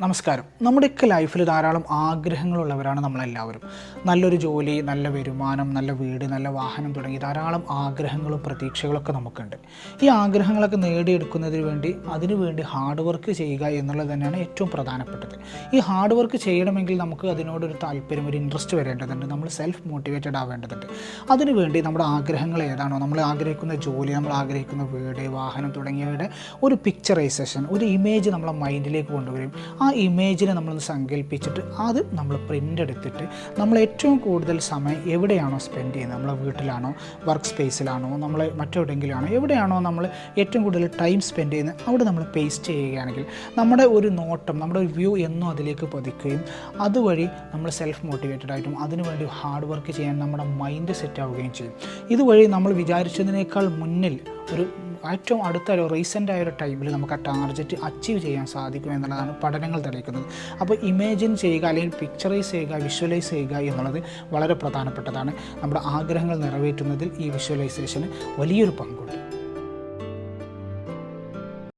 നമസ്കാരം. നമ്മുടെയൊക്കെ ലൈഫിൽ ധാരാളം ആഗ്രഹങ്ങളുള്ളവരാണ് നമ്മളെല്ലാവരും. നല്ലൊരു ജോലി, നല്ല വരുമാനം, നല്ല വീട്, നല്ല വാഹനം തുടങ്ങി ധാരാളം ആഗ്രഹങ്ങളും പ്രതീക്ഷകളൊക്കെ നമുക്കുണ്ട്. ഈ ആഗ്രഹങ്ങളൊക്കെ നേടിയെടുക്കുന്നതിന് വേണ്ടി അതിനുവേണ്ടി ഹാർഡ് വർക്ക് ചെയ്യുക എന്നുള്ളത് തന്നെയാണ് ഏറ്റവും പ്രധാനപ്പെട്ടത്. ഈ ഹാർഡ് വർക്ക് ചെയ്യണമെങ്കിൽ നമുക്ക് അതിനോടൊരു താല്പര്യം, ഒരു ഇൻട്രസ്റ്റ് വരേണ്ടതുണ്ട്. നമ്മൾ സെൽഫ് മോട്ടിവേറ്റഡ് ആവേണ്ടതുണ്ട്. അതിനുവേണ്ടി നമ്മുടെ ആഗ്രഹങ്ങൾ ഏതാണോ, നമ്മൾ ആഗ്രഹിക്കുന്ന ജോലി, നമ്മൾ ആഗ്രഹിക്കുന്ന വീട്, വാഹനം തുടങ്ങിയവയുടെ ഒരു പിക്ചറൈസേഷൻ, ഒരു ഇമേജ് നമ്മളെ മൈൻഡിലേക്ക് കൊണ്ടുവരും. ആ ഇമേജിനെ നമ്മളൊന്ന് സങ്കല്പിച്ചിട്ട് അത് നമ്മൾ പ്രിൻ്റ് എടുത്തിട്ട് നമ്മൾ ഏറ്റവും കൂടുതൽ സമയം എവിടെയാണോ സ്പെൻഡ് ചെയ്യുന്നത്, നമ്മളെ വീട്ടിലാണോ, വർക്ക് സ്പേസിലാണോ, നമ്മൾ മറ്റെവിടെയെങ്കിലാണോ, എവിടെയാണോ നമ്മൾ ഏറ്റവും കൂടുതൽ ടൈം സ്പെൻഡ് ചെയ്യുന്നത് അവിടെ നമ്മൾ പേസ്റ്റ് ചെയ്യുകയാണെങ്കിൽ നമ്മുടെ ഒരു നോട്ടം, നമ്മുടെ ഒരു വ്യൂ എന്നും അതിലേക്ക് പതിക്കുകയും അതുവഴി നമ്മൾ സെൽഫ് മോട്ടിവേറ്റഡ് ആയിട്ടും അതിനുവേണ്ടി ഹാർഡ് വർക്ക് ചെയ്യാൻ നമ്മുടെ മൈൻഡ് സെറ്റ് ആവുകയും ചെയ്യും. ഇതുവഴി നമ്മൾ വിചാരിച്ചതിനേക്കാൾ മുന്നിൽ ഒരു ഏറ്റവും അടുത്ത റീസെൻ്റ് ആയൊരു ടൈമിൽ നമുക്ക് ആ ടാർഗറ്റ് അച്ചീവ് ചെയ്യാൻ സാധിക്കും എന്നുള്ളതാണ് പഠനങ്ങൾ തെളിയിക്കുന്നത്. അപ്പോൾ ഇമാജിൻ ചെയ്യുക അല്ലെങ്കിൽ പിക്ചറൈസ് ചെയ്യുക, വിഷ്വലൈസ് ചെയ്യുക എന്നുള്ളത് വളരെ പ്രധാനപ്പെട്ടതാണ്. നമ്മുടെ ആഗ്രഹങ്ങൾ നിറവേറ്റുന്നതിൽ ഈ വിഷ്വലൈസേഷന് വലിയൊരു പങ്കുണ്ട്.